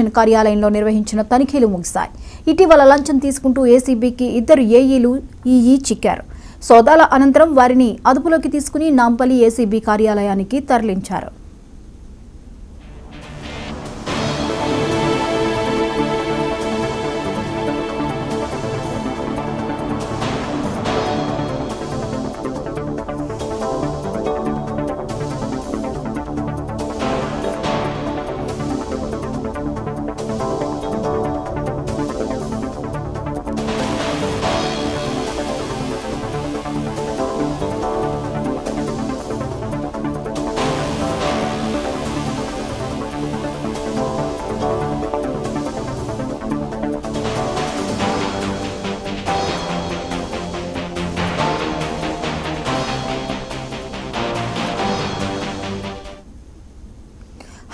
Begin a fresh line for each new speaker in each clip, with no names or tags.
Irrigation కార్యాలయంలో నిర్వహించిన తనిఖీలు ముగిశాయి. ఇటీవల లంచం తీసుకుంటూ ఏసీబీకి 2 ఏఈలు ఈఈ చిక్కారు. సోదాల అనంతరం వారిని అదుపులోకి తీసుకుని నాంపల్లి ఏసీబీ కార్యాలయానికి తరలించారు.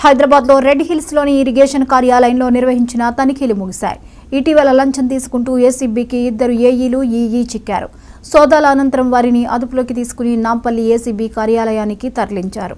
హైదరాబాద్లో రెడ్ హిల్స్లోని ఇరిగేషన్ కార్యాలయంలో నిర్వహించిన తనిఖీలు ముగిశాయి. ఇటీవల లంచం తీసుకుంటూ ఏసీబీకి 2 ఏఈలు ఈఈ చిక్కారు. సోదాల అనంతరం వారిని అదుపులోకి తీసుకుని నాంపల్లి ఏసీబీ కార్యాలయానికి తరలించారు.